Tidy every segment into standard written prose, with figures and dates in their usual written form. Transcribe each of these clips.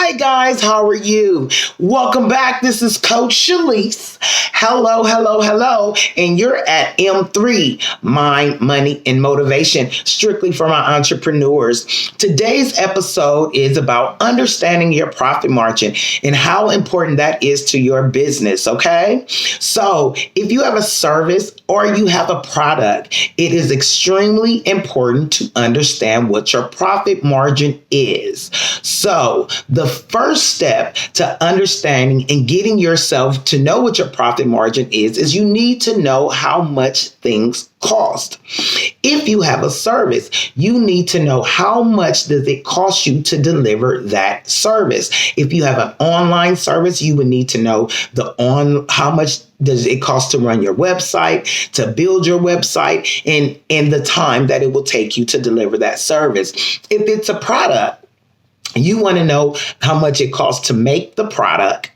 Hi guys, how are you? Welcome back. This is Coach Shylise. Hello. And you're at M3, Mind, Money, and Motivation, strictly for my entrepreneurs. Today's episode is about understanding your profit margin and how important that is to your business, okay? So if you have a service or you have a product, it is extremely important to understand what your profit margin is. So the first step to understanding and getting yourself to know what your profit margin is you need to know how much things cost. If you have a service, you need to know how much does it cost you to deliver that service. If you have an online service, you would need to know how much does it cost to run your website, to build your website, and the time that it will take you to deliver that service. If it's a product, you want to know how much it costs to make the product,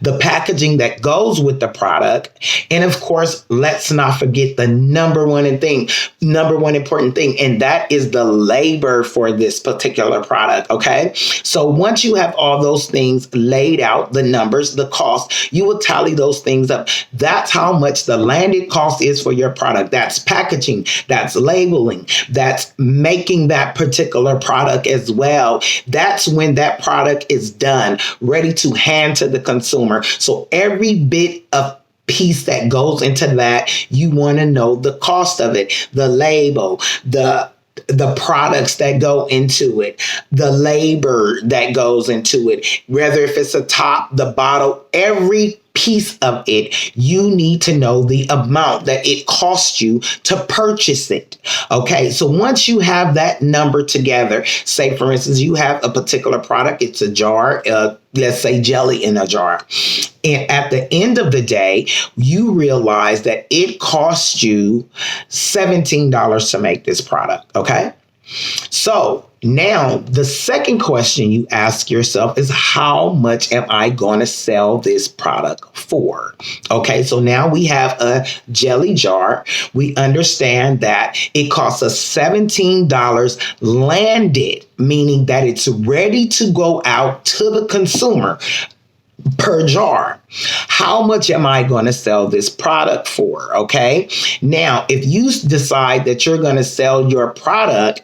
the packaging that goes with the product, and of course, let's not forget the number one important thing, and that is the labor for this particular product, okay? So once you have all those things laid out, the numbers, the cost, you will tally those things up. That's how much the landed cost is for your product. That's packaging, that's labeling, that's making that particular product as well. That's when that product is done, ready to hand to the consumer. So every bit of piece that goes into that, you want to know the cost of it, the label, the products that go into it, the labor that goes into it, whether if it's a top, the bottle, every piece of it, you need to know the amount that it costs you to purchase it. Okay, so once you have that number together, say for instance, you have a particular product, it's a jar, let's say jelly in a jar. And at the end of the day, you realize that it costs you $17 to make this product. Okay, so now, the second question you ask yourself is, how much am I going to sell this product for? Okay, so now we have a jelly jar. We understand that it costs us $17 landed, meaning that it's ready to go out to the consumer per jar. How much am I going to sell this product for? Okay. Now, if you decide that you're going to sell your product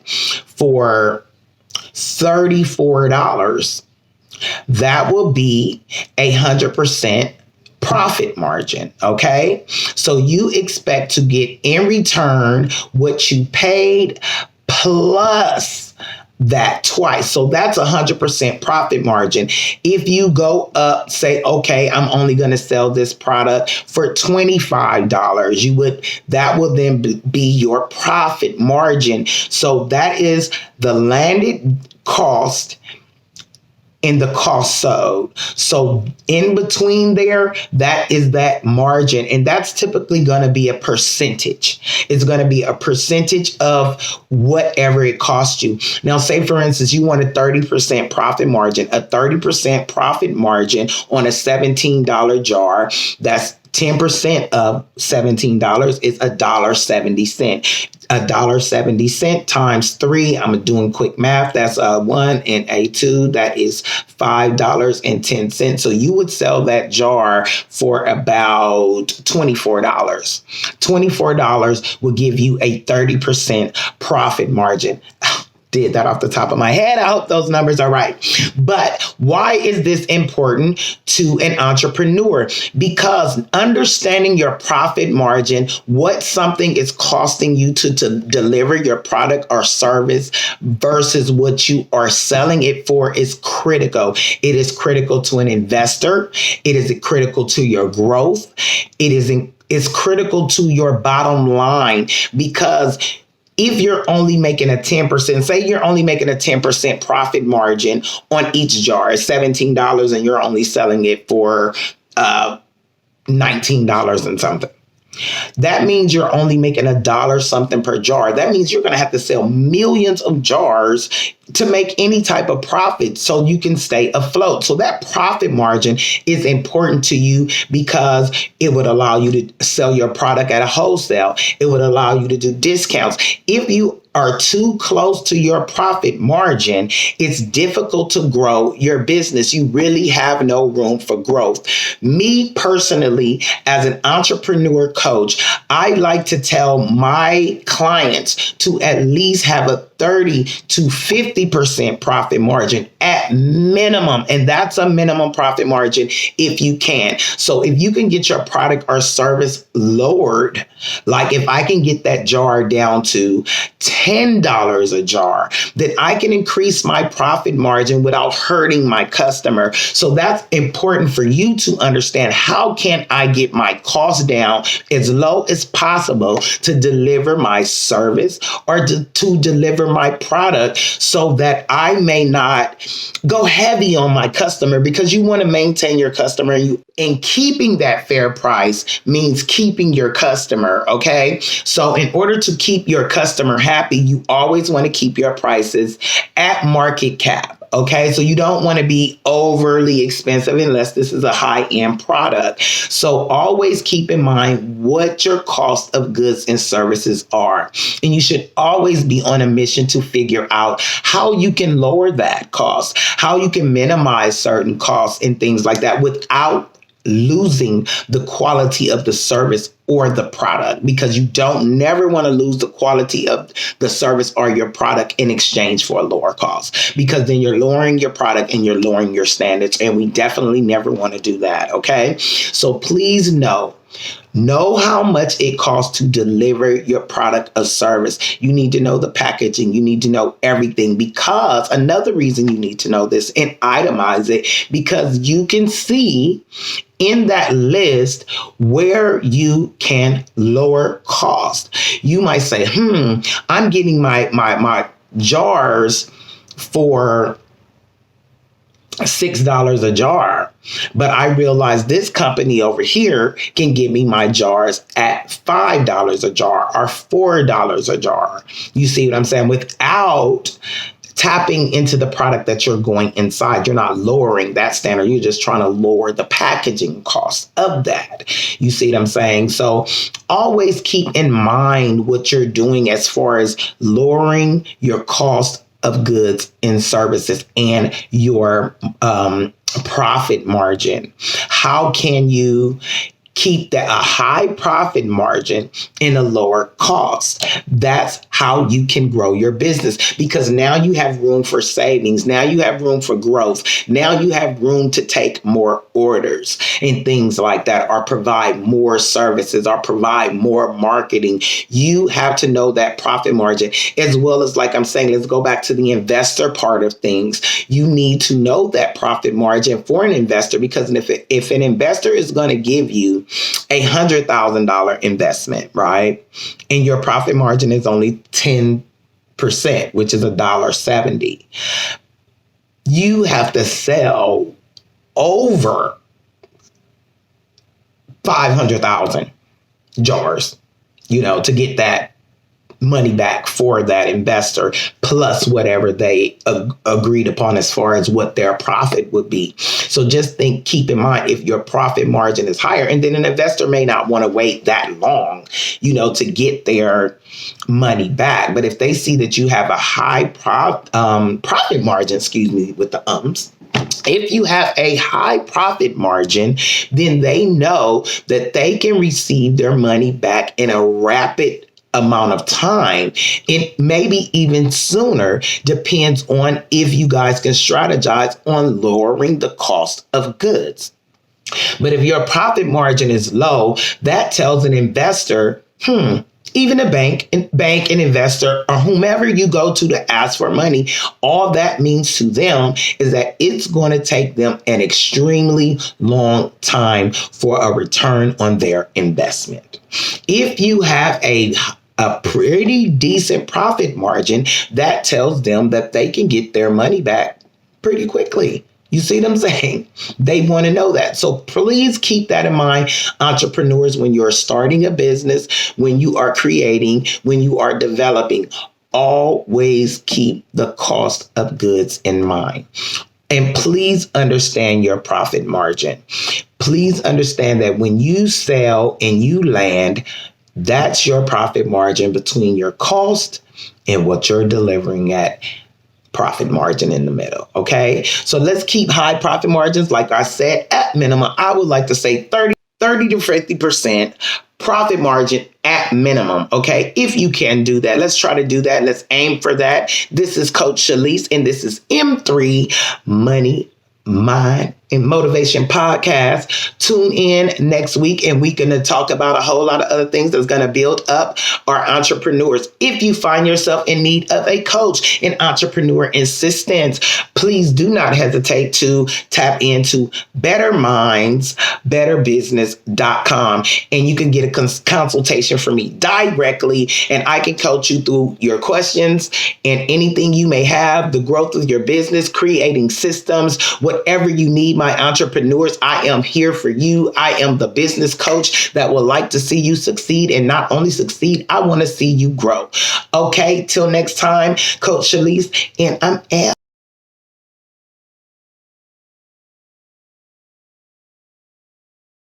for $34, that will be 100% profit margin. Okay. So you expect to get in return what you paid plus that twice. So that's 100% profit margin. If you go up, say, okay, I'm only going to sell this product for $25, that will then be your profit margin. So that is the landed cost in the cost sold. So in between there, that is that margin. And that's typically going to be a percentage. It's going to be a percentage of whatever it costs you. Now, say, for instance, you want a 30% profit margin. A 30% profit margin on a $17 jar, that's 10% of $17 is $1.70. $1.70 times 3. I'm doing quick math. That's a 1 and a 2. That is $5.10. So you would sell that jar for about $24. $24 will give you a 30% profit margin. Did that off the top of my head. I hope those numbers are right. But why is this important to an entrepreneur? Because understanding your profit margin, what something is costing you to deliver your product or service versus what you are selling it for is critical. It is critical to an investor. It is critical to your growth. It's critical to your bottom line, because if you're only making a 10%, say you're only making a 10% profit margin on each jar, it's $17 and you're only selling it for $19 and something. That means you're only making $1 something per jar. That means you're going to have to sell millions of jars to make any type of profit so you can stay afloat. So that profit margin is important to you because it would allow you to sell your product at a wholesale. It would allow you to do discounts. If you are too close to your profit margin, it's difficult to grow your business. You really have no room for growth. Me personally, as an entrepreneur coach, I like to tell my clients to at least have a 30 to 50% profit margin at minimum. And that's a minimum profit margin if you can. So if you can get your product or service lowered, like if I can get that jar down to $10 a jar, then I can increase my profit margin without hurting my customer. So that's important for you to understand. How can I get my costs down as low as possible to deliver my service or to deliver my product so that I may not go heavy on my customer, because you want to maintain your customer. And keeping that fair price means keeping your customer, okay? So in order to keep your customer happy, you always want to keep your prices at market cap. Okay, so you don't want to be overly expensive unless this is a high-end product. So always keep in mind what your cost of goods and services are. And you should always be on a mission to figure out how you can lower that cost, how you can minimize certain costs and things like that without losing the quality of the service or the product, because you don't never want to lose the quality of the service or your product in exchange for a lower cost, because then you're lowering your product and you're lowering your standards. And we definitely never want to do that. Okay. So please know how much it costs to deliver your product or service. You need to know the packaging. You need to know everything, because another reason you need to know this and itemize it, because you can see in that list where you can lower cost. You might say, I'm getting my jars for $6 a jar, but I realize this company over here can give me my jars at $5 a jar or $4 a jar. You see what I'm saying? Without tapping into the product that you're going inside. You're not lowering that standard. You're just trying to lower the packaging cost of that. You see what I'm saying? So always keep in mind what you're doing as far as lowering your cost of goods and services and your profit margin. How can you keep that a high profit margin in a lower cost? That's how you can grow your business, because now you have room for savings. Now you have room for growth. Now you have room to take more orders and things like that, or provide more services, or provide more marketing. You have to know that profit margin, as well as, like I'm saying, let's go back to the investor part of things. You need to know that profit margin for an investor, because if an investor is going to give you $100,000 investment, right, and your profit margin is only 10%, which is $1.70, you have to sell over 500,000 jars, to get that money back for that investor, plus whatever they agreed upon as far as what their profit would be. So just keep in mind, if your profit margin is higher, and then an investor may not want to wait that long, to get their money back. But if they see that you have a high profit margin, with the if you have a high profit margin, then they know that they can receive their money back in a rapid amount of time, and maybe even sooner, depends on if you guys can strategize on lowering the cost of goods. But if your profit margin is low, that tells an investor, even a bank, an investor, or whomever you go to ask for money, all that means to them is that it's going to take them an extremely long time for a return on their investment. If you have a pretty decent profit margin, that tells them that they can get their money back pretty quickly. You see what I'm saying? They want to know that. So please keep that in mind, entrepreneurs, when you're starting a business, when you are creating, when you are developing. Always keep the cost of goods in mind. And please understand your profit margin. Please understand that when you sell and you land, that's your profit margin between your cost and what you're delivering at profit margin in the middle. Okay. So let's keep high profit margins. Like I said, at minimum, I would like to say 30 to 50% profit margin at minimum. Okay. If you can do that, let's try to do that. Let's aim for that. This is Coach Shylise, and this is M3 Money, Mind, and Motivation Podcast. Tune in next week, and we're going to talk about a whole lot of other things that's going to build up our entrepreneurs. If you find yourself in need of a coach, an entrepreneur assistant, please do not hesitate to tap into bettermindsbetterbusiness.com, and you can get a consultation from me directly, and I can coach you through your questions and anything you may have, the growth of your business, creating systems, whatever you need. My entrepreneurs, I am here for you. I am the business coach that would like to see you succeed, and not only succeed, I want to see you grow. Okay, till next time, Coach Shylise, and I'm out.